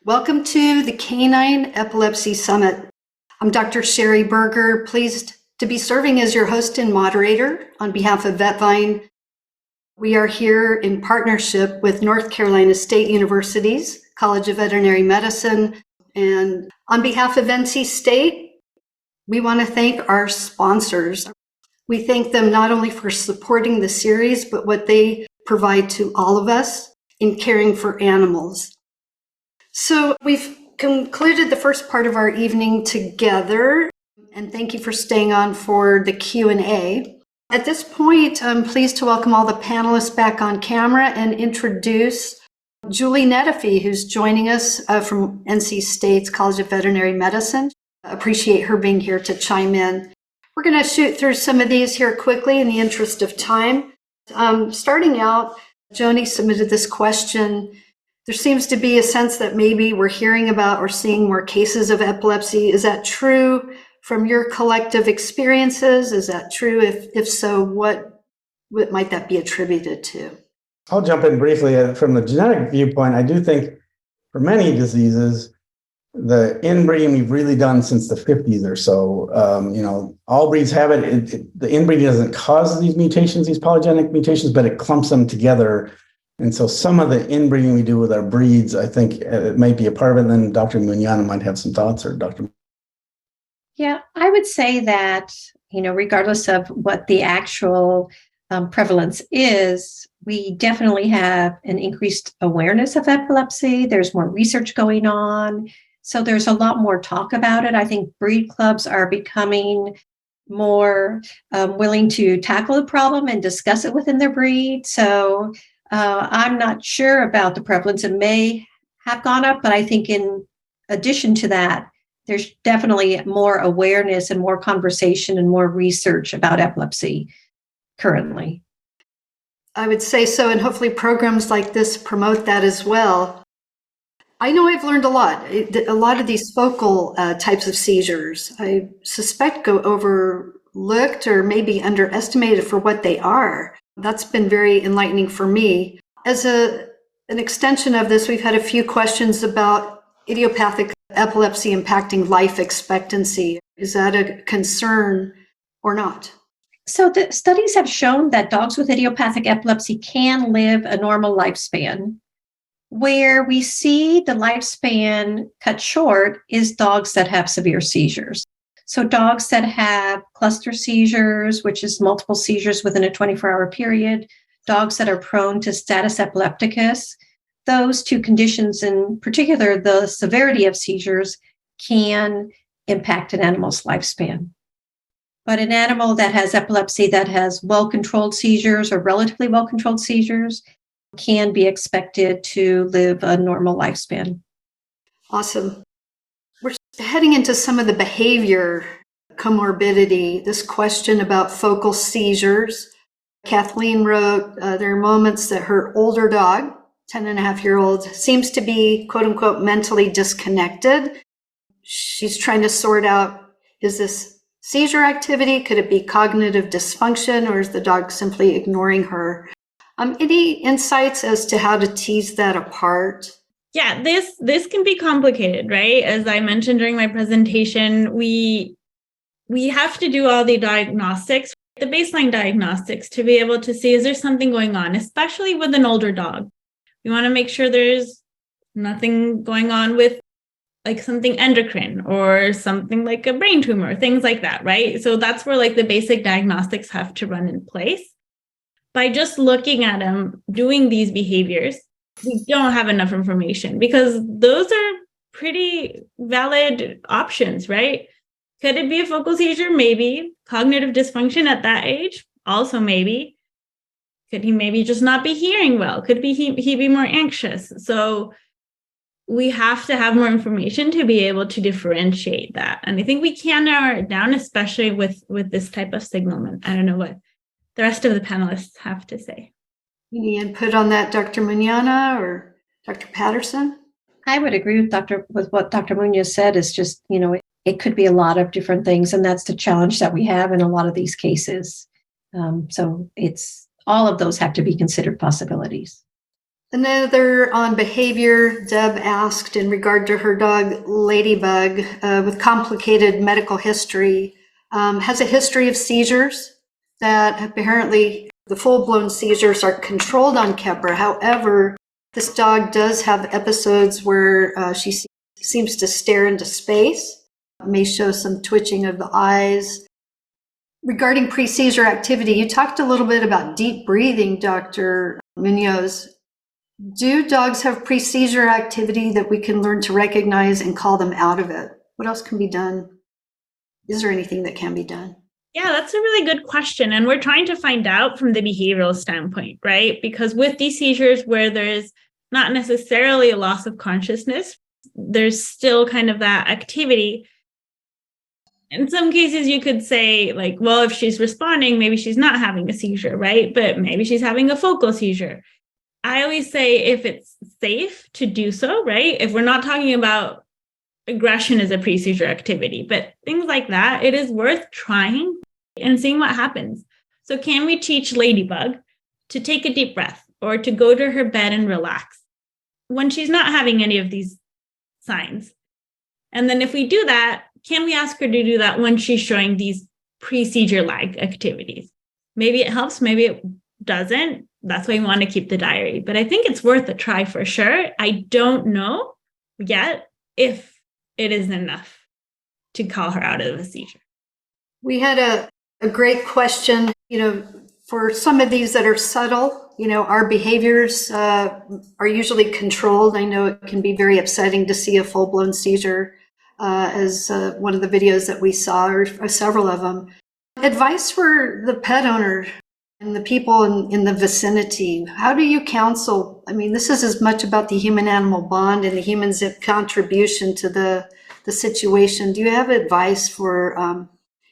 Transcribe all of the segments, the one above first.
Welcome to the Canine Epilepsy Summit. I'm Dr. Sherry Berger, pleased to be serving as your host and moderator on behalf of VetVine. We are here in partnership with North Carolina State University's College of Veterinary Medicine. And on behalf of NC State, we want to thank our sponsors. We thank them not only for supporting the series, but what they provide to all of us in caring for animals. So we've concluded the first part of our evening together, and thank you for staying on for the Q&A. At this point, I'm pleased to welcome all the panelists back on camera and introduce Julie Netafee, who's joining us from NC State's College of Veterinary Medicine. Appreciate her being here to chime in. We're going to shoot through some of these here quickly in the interest of time. Starting out, Joni submitted this question. There seems to be a sense that maybe we're hearing about or seeing more cases of epilepsy. Is that true from your collective experiences? Is that true? If so, what might that be attributed to? I'll jump in briefly. From the genetic viewpoint, I do think for many diseases, the inbreeding we've really done since the 50s or so, all breeds have it. The inbreeding doesn't cause these mutations, these polygenic mutations, but it clumps them together. And so some of the inbreeding we do with our breeds, I think it might be a part of it. And then Dr. Mugnana might have some thoughts, or Dr. Yeah, I would say that, regardless of what the actual prevalence is, we definitely have an increased awareness of epilepsy. There's more research going on. So there's a lot more talk about it. I think breed clubs are becoming more willing to tackle the problem and discuss it within their breed. So I'm not sure about the prevalence. It may have gone up, but I think in addition to that, there's definitely more awareness and more conversation and more research about epilepsy currently. I would say so, and hopefully programs like this promote that as well. I know I've learned a lot. A lot of these focal types of seizures, I suspect, go overlooked or maybe underestimated for what they are. That's been very enlightening for me. As an extension of this, we've had a few questions about idiopathic epilepsy impacting life expectancy. Is that a concern or not? So the studies have shown that dogs with idiopathic epilepsy can live a normal lifespan. Where we see the lifespan cut short is dogs that have severe seizures. So dogs that have cluster seizures, which is multiple seizures within a 24-hour period, dogs that are prone to status epilepticus, those two conditions in particular, the severity of seizures can impact an animal's lifespan. But an animal that has epilepsy that has well-controlled seizures or relatively well-controlled seizures can be expected to live a normal lifespan. Awesome. We're heading into some of the behavior comorbidity, this question about focal seizures. Kathleen wrote, there are moments that her older dog, 10-and-a-half-year-old, seems to be, quote unquote, mentally disconnected. She's trying to sort out, is this seizure activity? Could it be cognitive dysfunction, or is the dog simply ignoring her? Any insights as to how to tease that apart? Yeah, this can be complicated, right? As I mentioned during my presentation, we have to do all the diagnostics, the baseline diagnostics, to be able to see, is there something going on, especially with an older dog. We want to make sure there's nothing going on with like something endocrine or something like a brain tumor, things like that, right? So that's where like the basic diagnostics have to run in place. By just looking at them doing these behaviors, we don't have enough information because those are pretty valid options, right? Could it be a focal seizure? Maybe. Cognitive dysfunction at that age? Also maybe. Could he maybe just not be hearing well? Could he be more anxious? So we have to have more information to be able to differentiate that. And I think we can narrow it down, especially with this type of signalment. I don't know what the rest of the panelists have to say. Any input on that, Dr. Mugnana or Dr. Patterson? I would agree with what Dr. Munoz said. Is just, it could be a lot of different things. And that's the challenge that we have in a lot of these cases. So it's all of those have to be considered possibilities. Another on behavior, Deb asked in regard to her dog Ladybug with complicated medical history, has a history of seizures that apparently the full-blown seizures are controlled on Kepper. However, this dog does have episodes where she seems to stare into space, may show some twitching of the eyes. Regarding pre-seizure activity, you talked a little bit about deep breathing, Dr. Munoz. Do dogs have pre-seizure activity that we can learn to recognize and call them out of it? What else can be done? Is there anything that can be done? Yeah, that's a really good question. And we're trying to find out from the behavioral standpoint, right? Because with these seizures where there's not necessarily a loss of consciousness, there's still kind of that activity. In some cases, you could say, like, well, if she's responding, maybe she's not having a seizure, right? But maybe she's having a focal seizure. I always say if it's safe to do so, right? If we're not talking about aggression as a pre-seizure activity, but things like that, it is worth trying and seeing what happens. So can we teach Ladybug to take a deep breath or to go to her bed and relax when she's not having any of these signs? And then if we do that, can we ask her to do that when she's showing these pre-seizure-like activities? Maybe it helps, maybe it doesn't. That's why we want to keep the diary. But I think it's worth a try for sure. I don't know yet if it is enough to call her out of a seizure. We had a great question, for some of these that are subtle, our behaviors are usually controlled. I know it can be very upsetting to see a full-blown seizure, as one of the videos that we saw, or several of them. Advice for the pet owner and the people in the vicinity. How do you counsel? I mean, this is as much about the human-animal bond and the human's contribution to the situation. Do you have advice for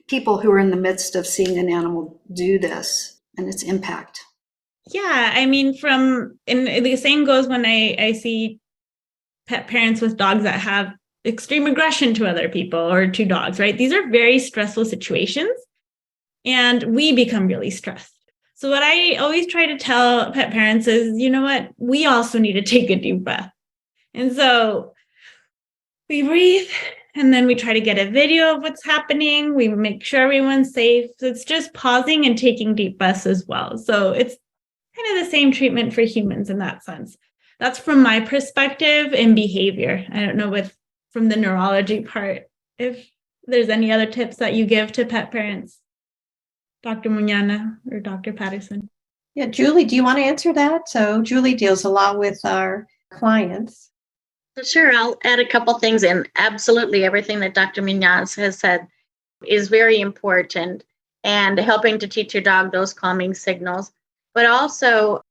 people who are in the midst of seeing an animal do this and its impact? Yeah, I mean, and the same goes when I see pet parents with dogs that have extreme aggression to other people or to dogs, right? These are very stressful situations, and we become really stressed. So what I always try to tell pet parents is, you know what, we also need to take a deep breath. And so we breathe, and then we try to get a video of what's happening. We make sure everyone's safe. So it's just pausing and taking deep breaths as well. So it's kind of the same treatment for humans in that sense. That's from my perspective in behavior. I don't know from the neurology part, if there's any other tips that you give to pet parents. Dr. Muñana or Dr. Patterson? Yeah, Julie, do you want to answer that? So Julie deals a lot with our clients. Sure, I'll add a couple things in. Absolutely everything that Dr. Muñoz has said is very important, and helping to teach your dog those calming signals, but also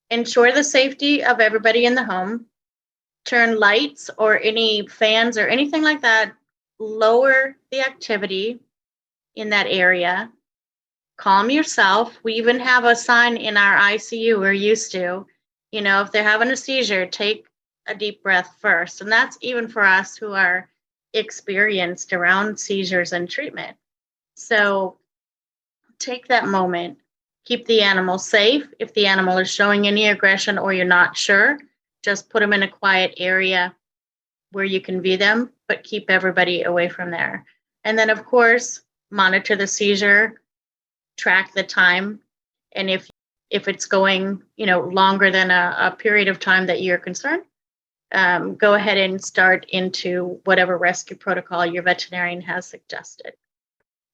ensure the safety of everybody in the home. Turn lights or any fans or anything like that, lower the activity in that area. Calm yourself. We even have a sign in our ICU, we're used to, if they're having a seizure, take a deep breath first. And that's even for us who are experienced around seizures and treatment. So take that moment, keep the animal safe. If the animal is showing any aggression or you're not sure, just put them in a quiet area where you can view them, but keep everybody away from there. And then, of course, monitor the seizure, track the time, and if it's going longer than a period of time that you're concerned, go ahead and start into whatever rescue protocol your veterinarian has suggested.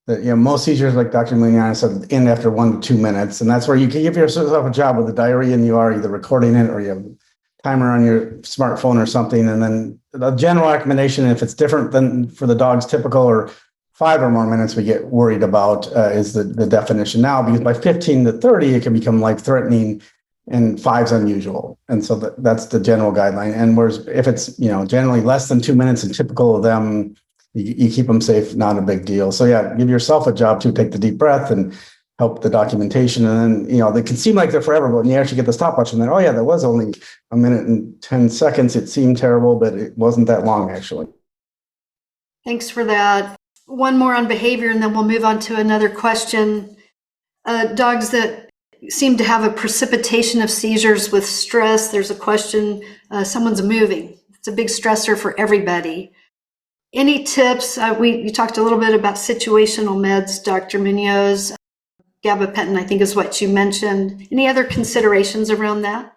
Most seizures, like Dr. Muñana said, end after 1 to 2 minutes, and that's where you can give yourself a job with the diary, and you are either recording it or you have a timer on your smartphone or something. And then the general recommendation, if it's different than for the dog's typical or 5 or more minutes we get worried about, is the definition now, because by 15 to 30, it can become life-threatening, and 5's unusual. And so that's the general guideline. And whereas if it's, generally less than 2 minutes and typical of them, you keep them safe, not a big deal. So yeah, give yourself a job to take the deep breath and help the documentation. And then, they can seem like they're forever, but when you actually get the stopwatch and then, oh yeah, that was only 1 minute and 10 seconds. It seemed terrible, but it wasn't that long actually. Thanks for that. One more on behavior, and then we'll move on to another question. Dogs that seem to have a precipitation of seizures with stress. There's a question, someone's moving. It's a big stressor for everybody. Any tips? You talked a little bit about situational meds, Dr. Munoz. Gabapentin, I think, is what you mentioned. Any other considerations around that?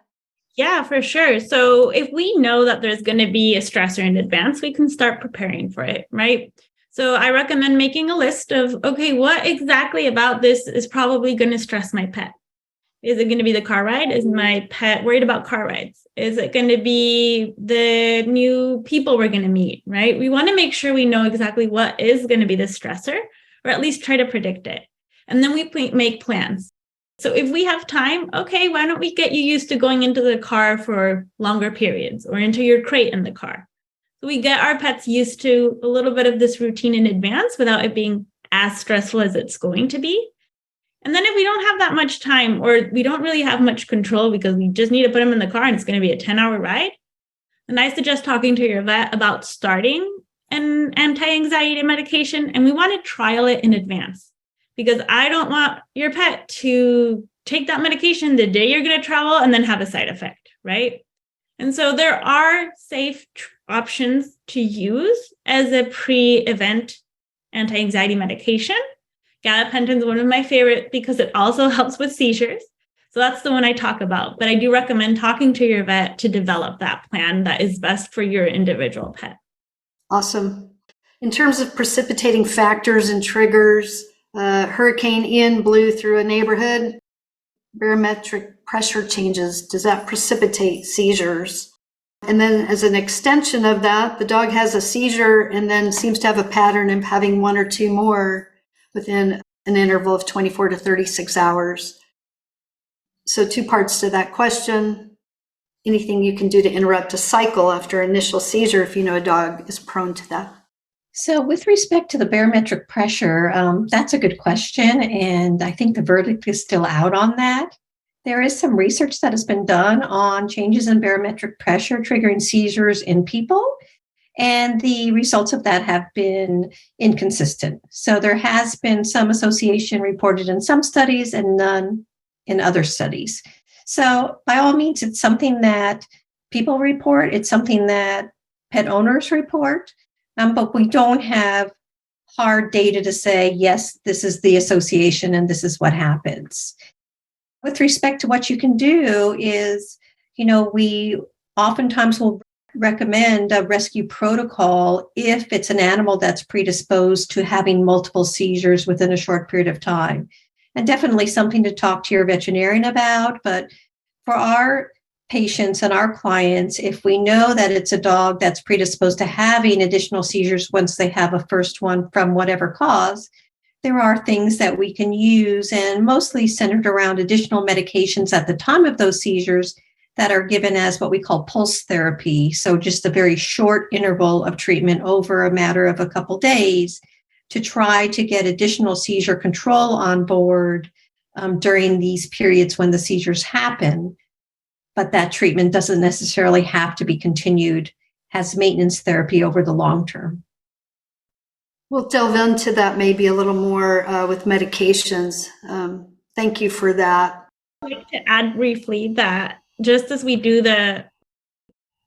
Yeah, for sure. So if we know that there's going to be a stressor in advance, we can start preparing for it, right? So I recommend making a list of, okay, what exactly about this is probably going to stress my pet? Is it going to be the car ride? Is my pet worried about car rides? Is it going to be the new people we're going to meet, right? We want to make sure we know exactly what is going to be the stressor, or at least try to predict it. And then we make plans. So if we have time, okay, why don't we get you used to going into the car for longer periods or into your crate in the car? So we get our pets used to a little bit of this routine in advance without it being as stressful as it's going to be. And then if we don't have that much time, or we don't really have much control because we just need to put them in the car and it's going to be a 10-hour ride, then I suggest talking to your vet about starting an anti-anxiety medication. And we want to trial it in advance, because I don't want your pet to take that medication the day you're going to travel and then have a side effect, right? And so there are safe options to use as a pre-event anti-anxiety medication. Gabapentin is one of my favorite because it also helps with seizures. So that's the one I talk about. But I do recommend talking to your vet to develop that plan that is best for your individual pet. Awesome. In terms of precipitating factors and triggers, Hurricane Ian blew through a neighborhood. Barometric pressure changes. Does that precipitate seizures? And then as an extension of that, the dog has a seizure and then seems to have a pattern of having one or two more within an interval of 24 to 36 hours. So 2 parts to that question. Anything you can do to interrupt a cycle after initial seizure if you know a dog is prone to that? So with respect to the barometric pressure, that's a good question. And I think the verdict is still out on that. There is some research that has been done on changes in barometric pressure triggering seizures in people. And the results of that have been inconsistent. So there has been some association reported in some studies and none in other studies. So by all means, it's something that people report. It's something that pet owners report. But we don't have hard data to say, yes, this is the association and this is what happens. With respect to what you can do is, we oftentimes will recommend a rescue protocol if it's an animal that's predisposed to having multiple seizures within a short period of time. And definitely something to talk to your veterinarian about. But for our patients and our clients, if we know that it's a dog that's predisposed to having additional seizures once they have a first one from whatever cause, there are things that we can use, and mostly centered around additional medications at the time of those seizures that are given as what we call pulse therapy. So just a very short interval of treatment over a matter of a couple days to try to get additional seizure control on board during these periods when the seizures happen. But that treatment doesn't necessarily have to be continued as maintenance therapy over the long term. We'll delve into that maybe a little more with medications. Thank you for that. I'd like to add briefly that just as we do the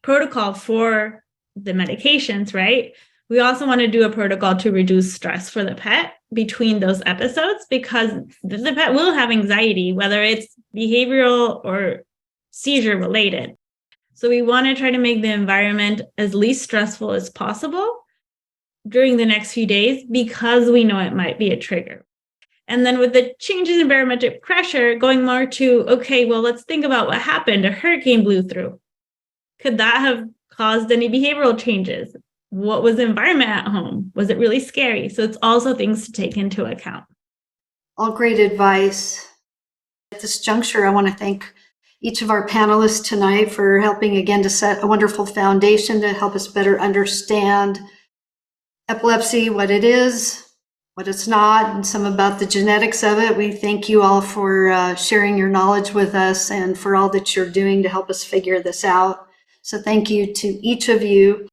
protocol for the medications, right? We also want to do a protocol to reduce stress for the pet between those episodes, because the pet will have anxiety, whether it's behavioral or seizure related. So we want to try to make the environment as least stressful as possible during the next few days, because we know it might be a trigger. And then with the changes in barometric pressure, going more to, okay, well, let's think about what happened. A hurricane blew through. Could that have caused any behavioral changes? What was the environment at home? Was it really scary? So it's also things to take into account. All great advice. At this juncture, I want to thank each of our panelists tonight for helping again to set a wonderful foundation to help us better understand epilepsy, what it is, what it's not, and some about the genetics of it. We thank you all for sharing your knowledge with us and for all that you're doing to help us figure this out. So thank you to each of you.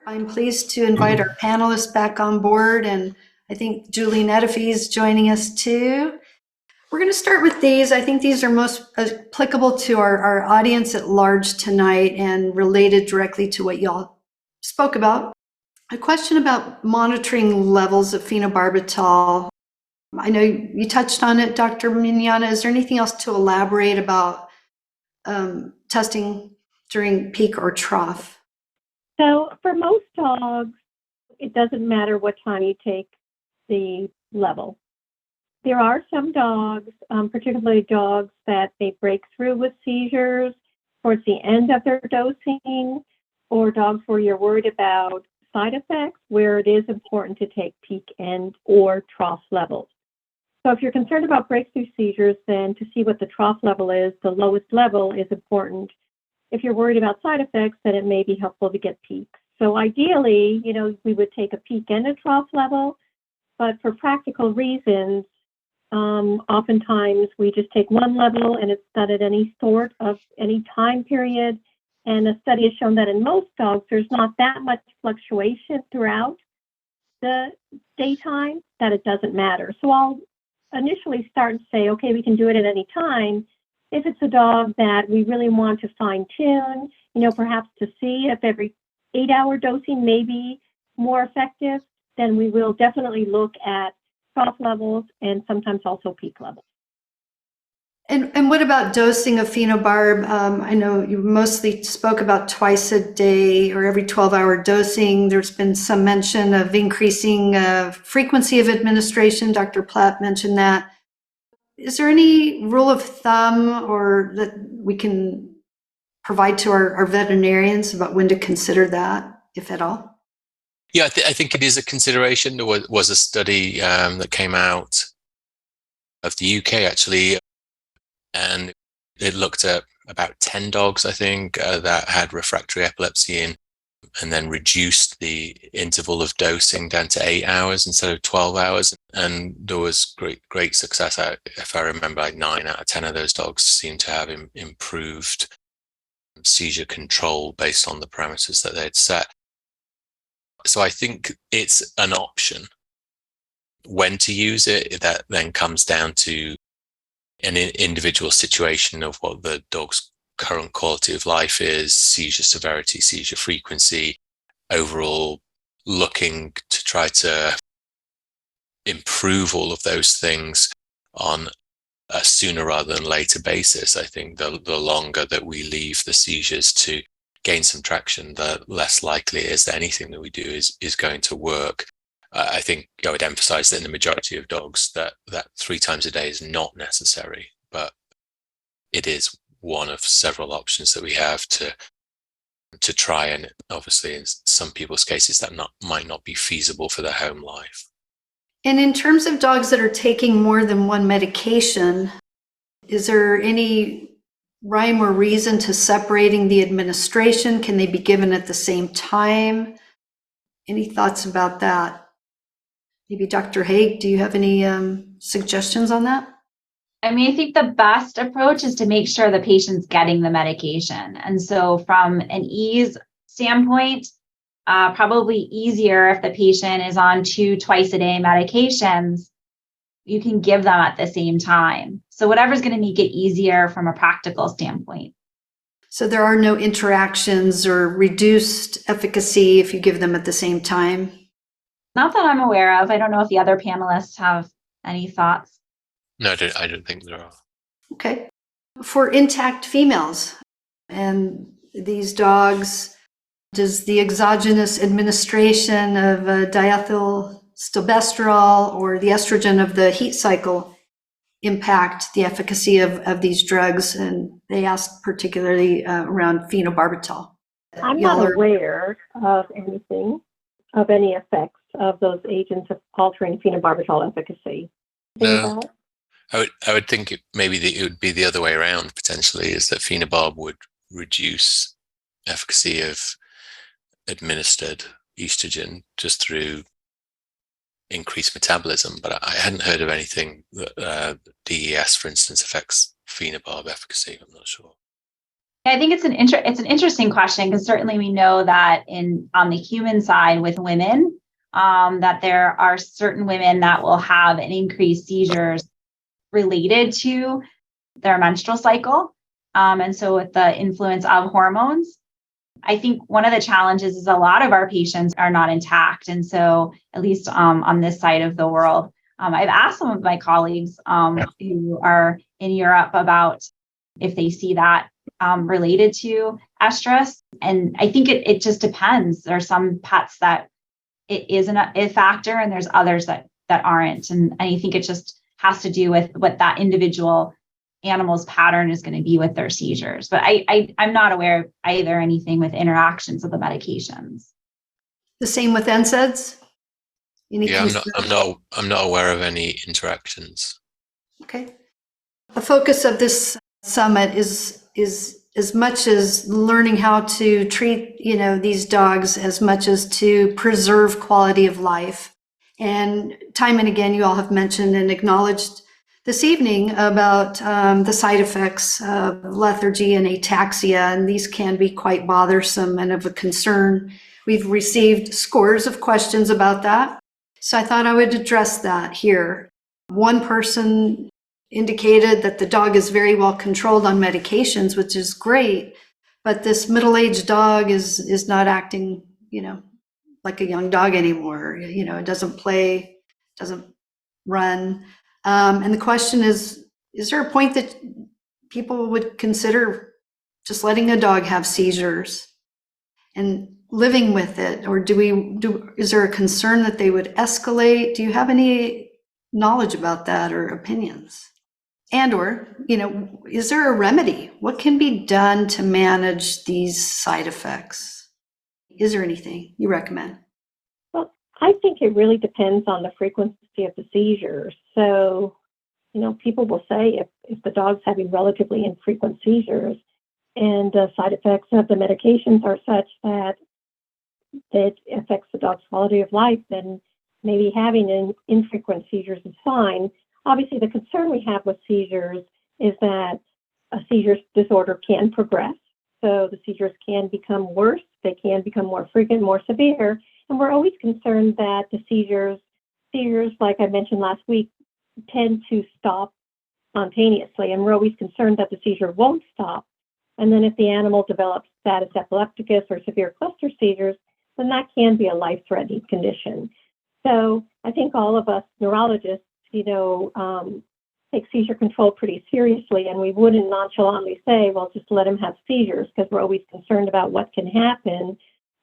I'm pleased to invite our panelists back on board, and I think Julie Nettifee is joining us too. We're going to start with these. I think these are most applicable to our audience at large tonight and related directly to what y'all spoke about. A question about monitoring levels of phenobarbital. I know you touched on it, Dr. Mignana. Is there anything else to elaborate about testing during peak or trough? So for most dogs, it doesn't matter what time you take the level. There are some dogs, particularly dogs that they break through with seizures towards the end of their dosing, or dogs where you're worried about side effects, where it is important to take peak and or trough levels. So if you're concerned about breakthrough seizures, then to see what the trough level is, the lowest level is important. If you're worried about side effects, then it may be helpful to get peaks. So ideally, we would take a peak and a trough level, but for practical reasons, oftentimes we just take one level and it's not at any sort of any time period. And a study has shown that in most dogs, there's not that much fluctuation throughout the daytime that it doesn't matter. So I'll initially start and say, okay, we can do it at any time. If it's a dog that we really want to fine tune, perhaps to see if every 8-hour dosing may be more effective, then we will definitely look at trough levels and sometimes also peak levels. And what about dosing of phenobarb? I know you mostly spoke about twice a day or every 12-hour dosing. There's been some mention of increasing frequency of administration. Dr. Platt mentioned that. Is there any rule of thumb or that we can provide to our veterinarians about when to consider that, if at all? Yeah, I think it is a consideration. There was a study that came out of the UK, actually, and it looked at about 10 dogs, I think, that had refractory epilepsy and then reduced the interval of dosing down to 8 hours instead of 12 hours. And there was great success. If I remember, like 9 out of 10 of those dogs seemed to have improved seizure control based on the parameters that they'd set. So I think it's an option. When to use it, that then comes down to an individual situation of what the dog's current quality of life is, seizure severity, seizure frequency, overall looking to try to improve all of those things on a sooner rather than later basis. I think the longer that we leave the seizures to gain some traction, the less likely it is that anything that we do is going to work. I think I would emphasize that in the majority of dogs that 3 times a day is not necessary, but it is one of several options that we have to try. And obviously in some people's cases that might not be feasible for their home life. And in terms of dogs that are taking more than one medication, is there any rhyme or reason to separating the administration? Can they be given at the same time? Any thoughts about that? Maybe Dr. Haig, do you have any suggestions on that? I mean, I think the best approach is to make sure the patient's getting the medication. And so from an ease standpoint, probably easier if the patient is on 2 twice-a-day medications, you can give them at the same time. So whatever's going to make it easier from a practical standpoint. So there are no interactions or reduced efficacy if you give them at the same time? Not that I'm aware of. I don't know if the other panelists have any thoughts. No, I don't think there are. Okay. For intact females and these dogs, does the exogenous administration of diethylstilbestrol or the estrogen of the heat cycle impact the efficacy of these drugs? And they asked particularly around phenobarbital. I'm not aware of anything, of any effects of those agents of altering phenobarbital efficacy. No, I would think it would be the other way around potentially, is that phenobarb would reduce efficacy of administered estrogen just through increased metabolism. But I hadn't heard of anything that DES, for instance, affects phenobarb efficacy. I'm not sure. I think it's an interesting question, because certainly we know that on the human side with women, that there are certain women that will have an increased seizures related to their menstrual cycle. And so with the influence of hormones, I think one of the challenges is a lot of our patients are not intact. And so at least on this side of the world, I've asked some of my colleagues who are in Europe about if they see that related to estrus. And I think it just depends. There are some pets that it isn't a factor, and there's others that aren't. And I think it just has to do with what that individual animal's pattern is going to be with their seizures. But I'm not aware of either anything with interactions of the medications. The same with NSAIDs? Yeah, I'm not aware of any interactions. Okay. The focus of this summit is as much as learning how to treat, these dogs, as much as to preserve quality of life. And time and again, you all have mentioned and acknowledged this evening about the side effects of lethargy and ataxia, and these can be quite bothersome and of a concern. We've received scores of questions about that, so I thought I would address that here. One person indicated that the dog is very well controlled on medications, which is great, but this middle-aged dog is not acting, like a young dog anymore. It doesn't play, doesn't run. And the question is there a point that people would consider just letting a dog have seizures and living with it? Or is there a concern that they would escalate? Do you have any knowledge about that or opinions? And or, is there a remedy? What can be done to manage these side effects? Is there anything you recommend? Well, I think it really depends on the frequency of the seizures. So, people will say if the dog's having relatively infrequent seizures and the side effects of the medications are such that it affects the dog's quality of life, then maybe having infrequent seizures is fine. Obviously, the concern we have with seizures is that a seizure disorder can progress. So the seizures can become worse. They can become more frequent, more severe. And we're always concerned that the seizures, like I mentioned last week, tend to stop spontaneously. And we're always concerned that the seizure won't stop. And then if the animal develops status epilepticus or severe cluster seizures, then that can be a life-threatening condition. So I think all of us neurologists, take seizure control pretty seriously, and we wouldn't nonchalantly say, well, just let him have seizures, because we're always concerned about what can happen.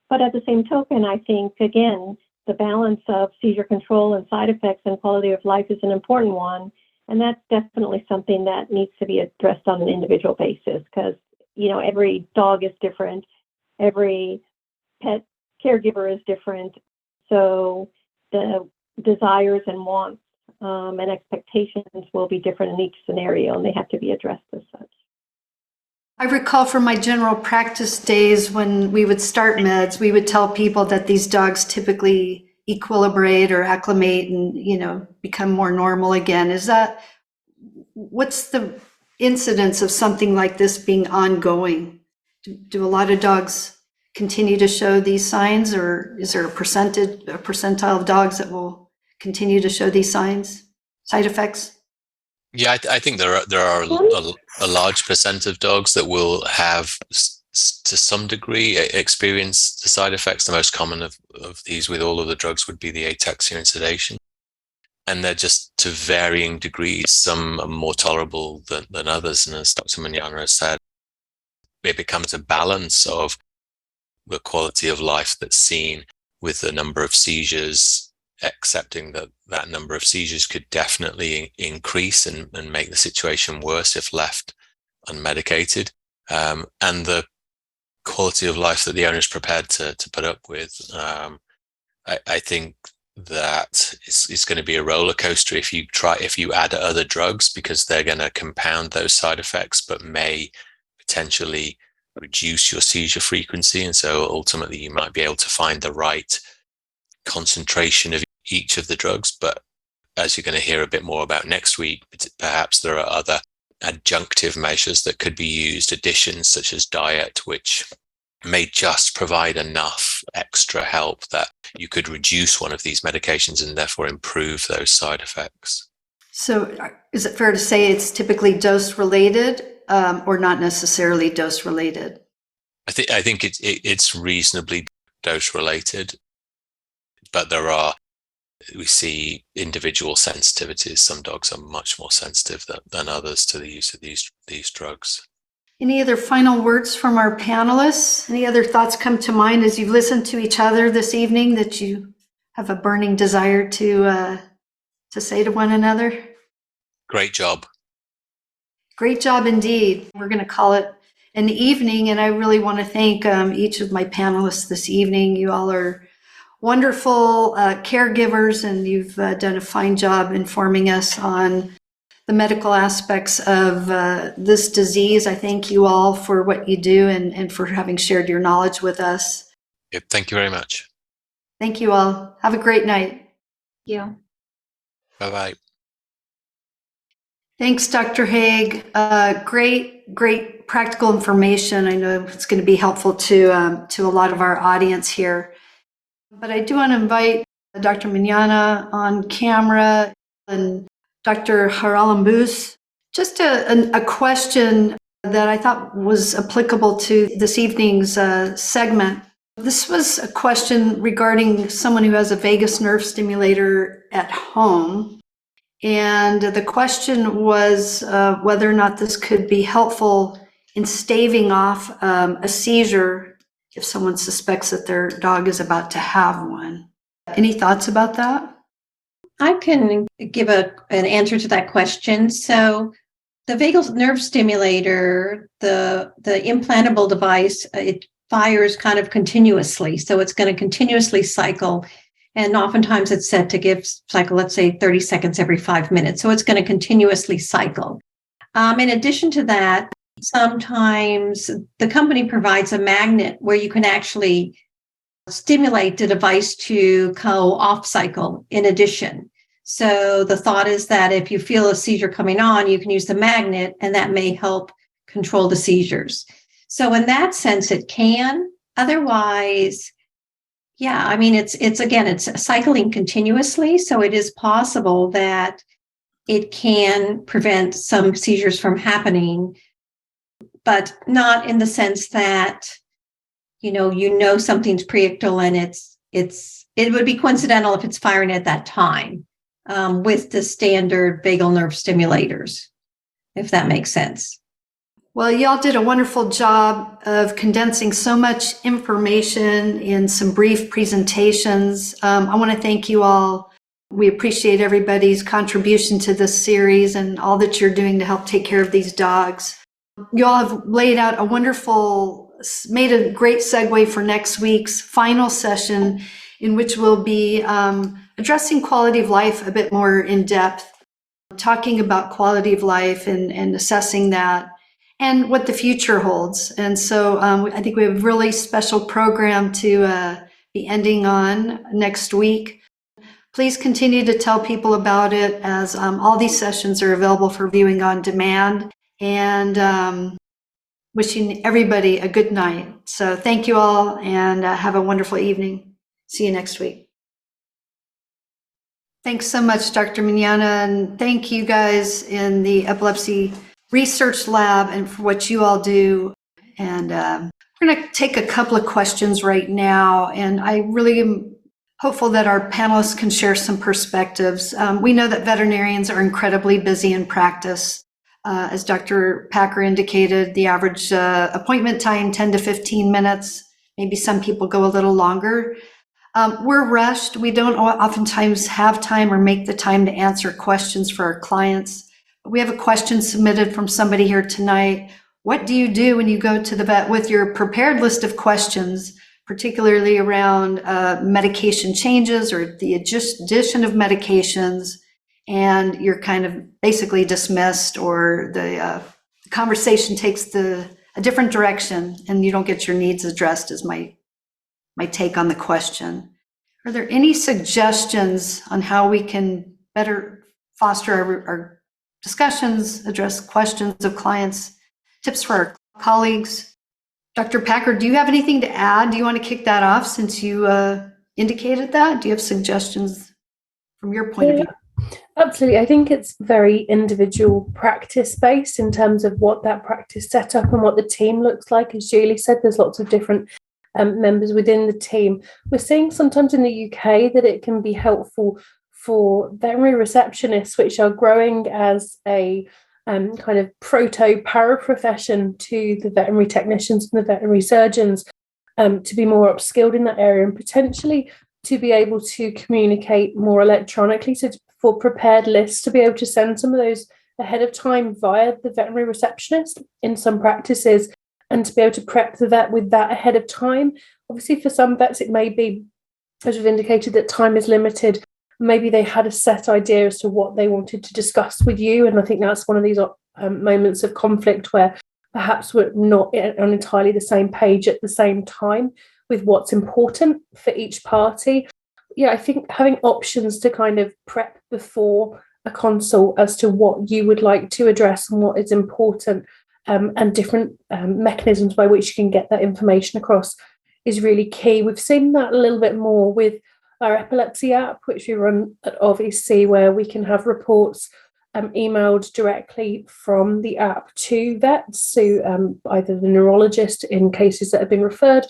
But at the same token, I think, again, the balance of seizure control and side effects and quality of life is an important one. And that's definitely something that needs to be addressed on an individual basis, because, every dog is different. Every pet caregiver is different. So the desires and wants and expectations will be different in each scenario, and they have to be addressed as such. I recall from my general practice days when we would start meds, we would tell people that these dogs typically equilibrate or acclimate and, become more normal again. What's the incidence of something like this being ongoing? Do a lot of dogs continue to show these signs, or is there a percentile of dogs that will continue to show these signs, side effects? Yeah, I think there are a large percent of dogs that will have, to some degree, experience the side effects. The most common of these with all of the drugs would be the ataxia and sedation. And they're just to varying degrees. Some are more tolerable than others. And as Dr. Mignana has said, it becomes a balance of the quality of life that's seen with the number of seizures, accepting that number of seizures could definitely increase and make the situation worse if left unmedicated. And the quality of life that the owner is prepared to put up with. I think that it's going to be a roller coaster if you add other drugs, because they're going to compound those side effects, but may potentially reduce your seizure frequency. And so ultimately you might be able to find the right concentration of each of the drugs. But as you're going to hear a bit more about next week, perhaps there are other adjunctive measures that could be used, additions such as diet, which may just provide enough extra help that you could reduce one of these medications and therefore improve those side effects. So is it fair to say it's typically dose related or not necessarily dose related? I think it's reasonably dose related, but we see individual sensitivities. Some dogs are much more sensitive than others to the use of these drugs. Any other final words from our panelists? Any other thoughts come to mind as you've listened to each other this evening that you have a burning desire to say to one another? Great job. Great job indeed. We're going to call it an evening, and I really want to thank each of my panelists this evening. You all are wonderful caregivers, and you've done a fine job informing us on the medical aspects of this disease. I thank you all for what you do and for having shared your knowledge with us. Yep, thank you very much. Thank you all. Have a great night. Thank you. Bye-bye. Thanks, Dr. Haig. Great practical information. I know it's going to be helpful to a lot of our audience here. But I do want to invite Dr. Mignana on camera and Dr. Haralambous. Just a question that I thought was applicable to this evening's segment. This was a question regarding someone who has a vagus nerve stimulator at home. And the question was whether or not this could be helpful in staving off a seizure if someone suspects that their dog is about to have one. Any thoughts about that? I can give an answer to that question. So the vagus nerve stimulator, the implantable device, it fires kind of continuously. So it's going to continuously cycle. And oftentimes it's set to cycle, let's say 30 seconds every 5 minutes. So it's going to continuously cycle. In addition to that, sometimes the company provides a magnet where you can actually stimulate the device to go off cycle in addition. So the thought is that if you feel a seizure coming on, you can use the magnet and that may help control the seizures. So in that sense, it can. Otherwise, yeah, I mean, it's cycling continuously. So it is possible that it can prevent some seizures from happening, but not in the sense that, you know something's preictal and it would be coincidental if it's firing at that time with the standard vagal nerve stimulators, if that makes sense. Well, y'all did a wonderful job of condensing so much information in some brief presentations. I want to thank you all. We appreciate everybody's contribution to this series and all that you're doing to help take care of these dogs. You all have laid out made a great segue for next week's final session, in which we'll be addressing quality of life a bit more in depth, talking about quality of life and assessing that and what the future holds. And so I think we have a really special program to be ending on next week. Please continue to tell people about it, as all these sessions are available for viewing on demand. And wishing everybody a good night. So thank you all, and have a wonderful evening. See you next week. Thanks so much, Dr. Mignana, and thank you guys in the Epilepsy Research Lab and for what you all do. And we're going to take a couple of questions right now, and I really am hopeful that our panelists can share some perspectives. We know that veterinarians are incredibly busy in practice. As Dr. Packer indicated, the average appointment time, 10 to 15 minutes. Maybe some people go a little longer. We're rushed. We don't oftentimes have time or make the time to answer questions for our clients. We have a question submitted from somebody here tonight. What do you do when you go to the vet with your prepared list of questions, particularly around medication changes or the addition of medications, and you're kind of basically dismissed, or the conversation takes a different direction and you don't get your needs addressed, is my take on the question. Are there any suggestions on how we can better foster our discussions, address questions of clients, tips for our colleagues? Dr. Packer, do you have anything to add? Do you want to kick that off since you indicated that? Do you have suggestions from your point of view? Absolutely. I think it's very individual practice based in terms of what that practice setup and what the team looks like. As Julie said, there's lots of different members within the team. We're seeing sometimes in the UK that it can be helpful for veterinary receptionists, which are growing as a kind of proto-paraprofession to the veterinary technicians and the veterinary surgeons, to be more upskilled in that area and potentially to be able to communicate more electronically, so for prepared lists to be able to send some of those ahead of time via the veterinary receptionist in some practices, and to be able to prep the vet with that ahead of time. Obviously, for some vets, it may be, as we've indicated, that time is limited. Maybe they had a set idea as to what they wanted to discuss with you. And I think that's one of these moments of conflict where perhaps we're not on entirely the same page at the same time with what's important for each party. Yeah, I think having options to kind of prep before a consult as to what you would like to address and what is important, and different mechanisms by which you can get that information across is really key. We've seen that a little bit more with our epilepsy app, which we run at OVC, where we can have reports emailed directly from the app to vets, so either the neurologist in cases that have been referred,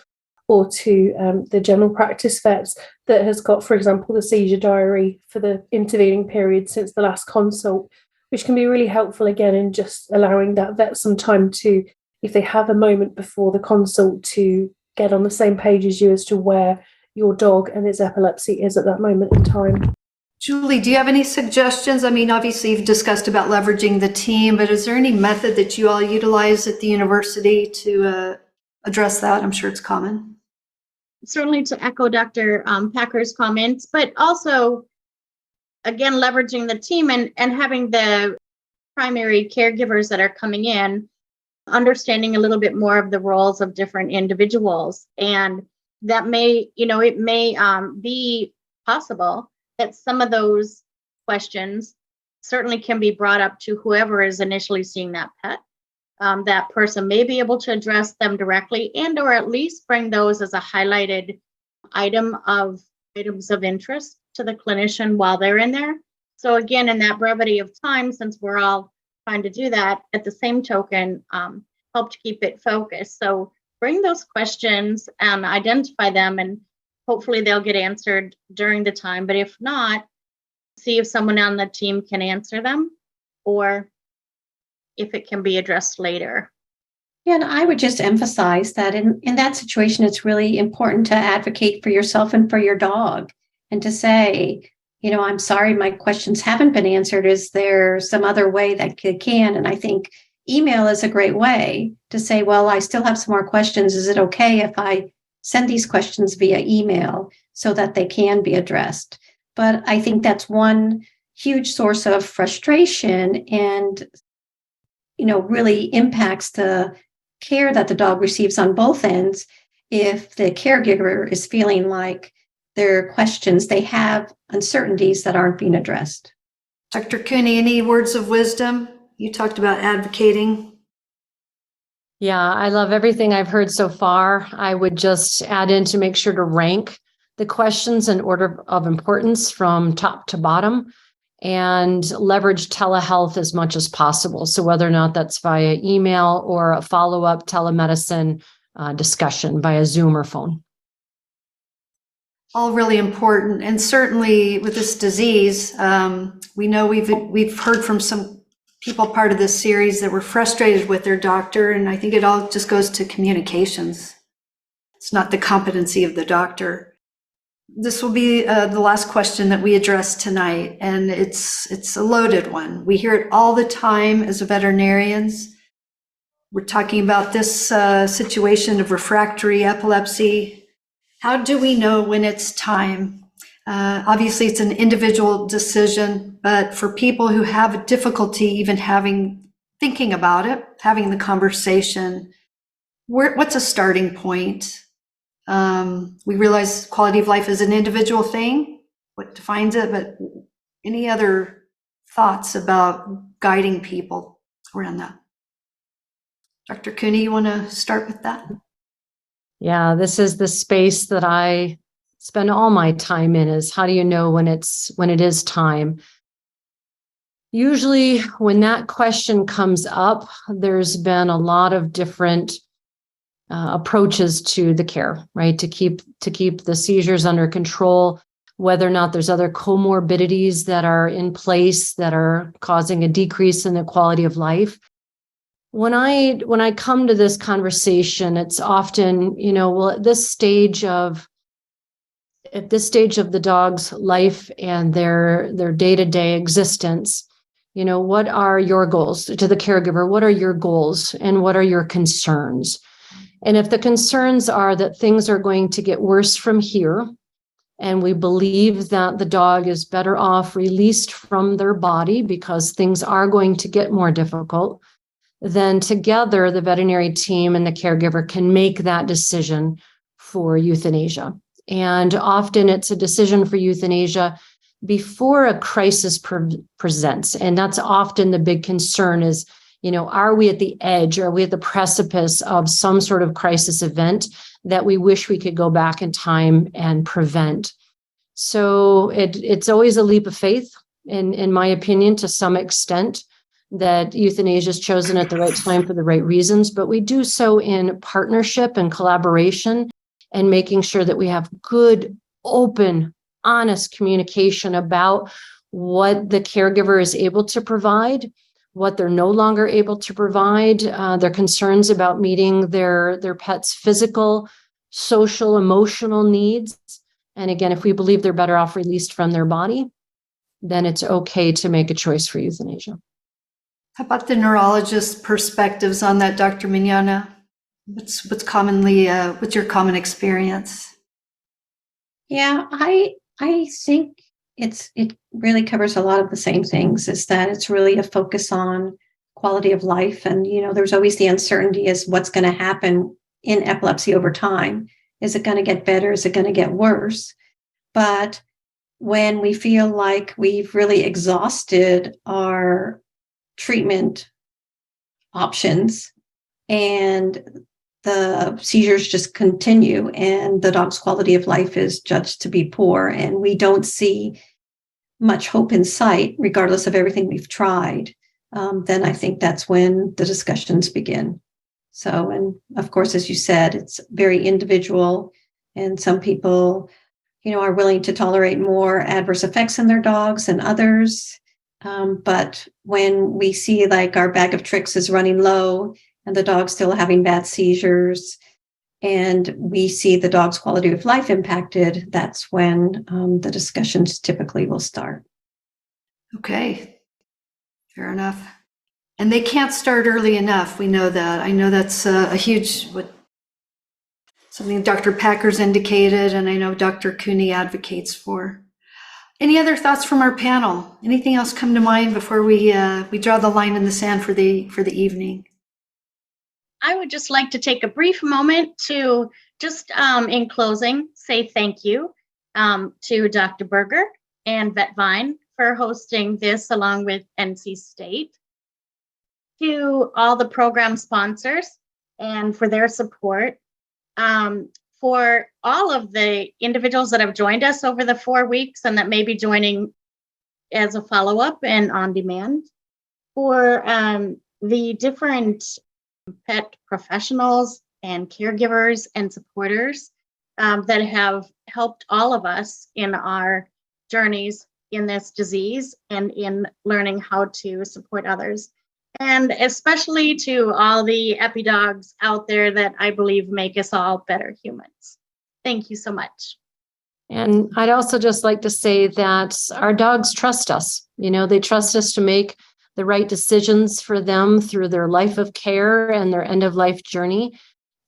or to the general practice vets that has got, for example, the seizure diary for the intervening period since the last consult, which can be really helpful again in just allowing that vet some time to, if they have a moment before the consult, to get on the same page as you as to where your dog and its epilepsy is at that moment in time. Julie, do you have any suggestions? I mean, obviously you've discussed about leveraging the team, but is there any method that you all utilize at the university to address that? I'm sure it's common. Certainly to echo Dr. Packer's comments, but also, again, leveraging the team and having the primary caregivers that are coming in, understanding a little bit more of the roles of different individuals. And that may, it may be possible that some of those questions certainly can be brought up to whoever is initially seeing that pet. That person may be able to address them directly, and or at least bring those as a highlighted items of interest to the clinician while they're in there. So again, in that brevity of time, since we're all trying to do that, at the same token, help to keep it focused. So bring those questions and identify them, and hopefully they'll get answered during the time. But if not, see if someone on the team can answer them, or if it can be addressed later. Yeah, and I would just emphasize that in that situation, it's really important to advocate for yourself and for your dog, and to say, I'm sorry, my questions haven't been answered. Is there some other way that can? And I think email is a great way to say, well, I still have some more questions. Is it okay if I send these questions via email so that they can be addressed? But I think that's one huge source of frustration, and really impacts the care that the dog receives on both ends. If the caregiver is feeling like there are questions, they have uncertainties that aren't being addressed. Dr. Cooney, any words of wisdom? You talked about advocating. Yeah, I love everything I've heard so far. I would just add in to make sure to rank the questions in order of importance from top to bottom, and leverage telehealth as much as possible. So whether or not that's via email or a follow-up telemedicine discussion via Zoom or phone. All really important. And certainly with this disease, we know we've heard from some people part of this series that were frustrated with their doctor. And I think it all just goes to communications. It's not the competency of the doctor. This will be the last question that we address tonight, and it's a loaded one. We hear it all the time as veterinarians. We're talking about this situation of refractory epilepsy. How do we know when it's time? Obviously, it's an individual decision, but for people who have a difficulty even thinking about it, having the conversation, what's a starting point? We realize quality of life is an individual thing, what defines it, but any other thoughts about guiding people around that? Dr. Cooney, you want to start with that? Yeah, this is the space that I spend all my time in, is how do you know when it is time? Usually when that question comes up, there's been a lot of different approaches to the care, right? To keep the seizures under control, whether or not there's other comorbidities that are in place that are causing a decrease in the quality of life. When I come to this conversation, it's often, well, at this stage of the dog's life and their day-to-day existence, what are your goals? To the caregiver, what are your goals and what are your concerns? And if the concerns are that things are going to get worse from here, and we believe that the dog is better off released from their body because things are going to get more difficult, then together the veterinary team and the caregiver can make that decision for euthanasia. And often it's a decision for euthanasia before a crisis presents. And that's often the big concern is, are we at the edge? Are we at the precipice of some sort of crisis event that we wish we could go back in time and prevent? So it's always a leap of faith, in my opinion, to some extent, that euthanasia is chosen at the right time for the right reasons, but we do so in partnership and collaboration and making sure that we have good, open, honest communication about what the caregiver is able to provide, what they're no longer able to provide, their concerns about meeting their pet's physical, social, emotional needs. And again, if we believe they're better off released from their body, then it's okay to make a choice for euthanasia. How about the neurologist's perspectives on that, Dr. Mignana? What's your common experience? Yeah, I think it really covers a lot of the same things, is that it's really a focus on quality of life. And, there's always the uncertainty as what's going to happen in epilepsy over time. Is it going to get better? Is it going to get worse? But when we feel like we've really exhausted our treatment options and the seizures just continue and the dog's quality of life is judged to be poor and we don't see much hope in sight, regardless of everything we've tried, then I think that's when the discussions begin. So, and of course, as you said, it's very individual, and some people, are willing to tolerate more adverse effects in their dogs than others. But when we see like our bag of tricks is running low and the dog's still having bad seizures, and we see the dog's quality of life impacted, that's when the discussions typically will start. Okay, fair enough. And they can't start early enough. We know that. I know that's a huge, something Dr. Packer's indicated, and I know Dr. Cooney advocates for. Any other thoughts from our panel? Anything else come to mind before we draw the line in the sand for the evening? I would just like to take a brief moment to just in closing say thank you to Dr. Berger and Vetvine for hosting this along with NC State, to all the program sponsors and for their support, for all of the individuals that have joined us over the 4 weeks and that may be joining as a follow-up and on demand, for the different pet professionals and caregivers and supporters that have helped all of us in our journeys in this disease and in learning how to support others. And especially to all the epidogs out there that I believe make us all better humans. Thank you so much. And I'd also just like to say that our dogs trust us. They trust us to make the right decisions for them through their life of care and their end of life journey.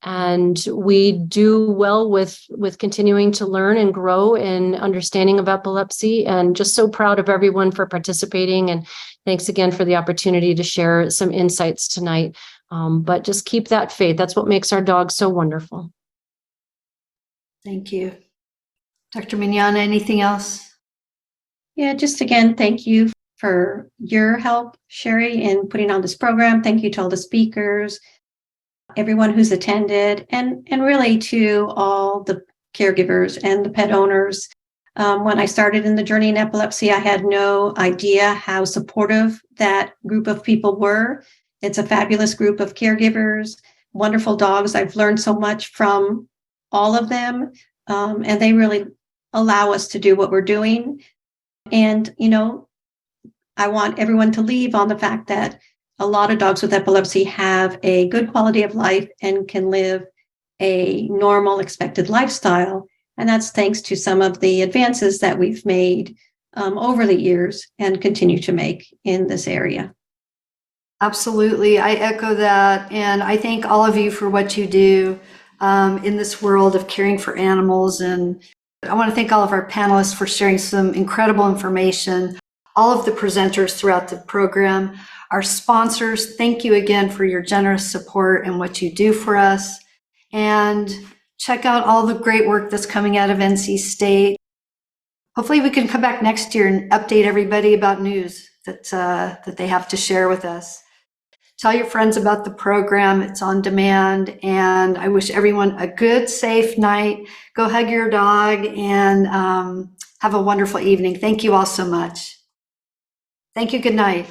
And we do well with continuing to learn and grow in understanding of epilepsy, and just so proud of everyone for participating. And thanks again for the opportunity to share some insights tonight. But just keep that faith. That's what makes our dogs so wonderful. Thank you. Dr. Mignana, anything else? Yeah, just again, thank you for your help, Sherry, in putting on this program. Thank you to all the speakers, everyone who's attended, and really to all the caregivers and the pet owners When I started in the journey in epilepsy, I had no idea how supportive that group of people were. It's a fabulous group of caregivers, wonderful dogs. I've learned so much from all of them, and they really allow us to do what we're doing. And, I want everyone to leave on the fact that a lot of dogs with epilepsy have a good quality of life and can live a normal, expected lifestyle. And that's thanks to some of the advances that we've made over the years and continue to make in this area. Absolutely. I echo that. And I thank all of you for what you do in this world of caring for animals. And I want to thank all of our panelists for sharing some incredible information, all of the presenters throughout the program, our sponsors. Thank you again for your generous support and what you do for us. And check out all the great work that's coming out of NC State. Hopefully we can come back next year and update everybody about news that they have to share with us. Tell your friends about the program. It's on demand. And I wish everyone a good, safe night. Go hug your dog and have a wonderful evening. Thank you all so much. Thank you. Good night.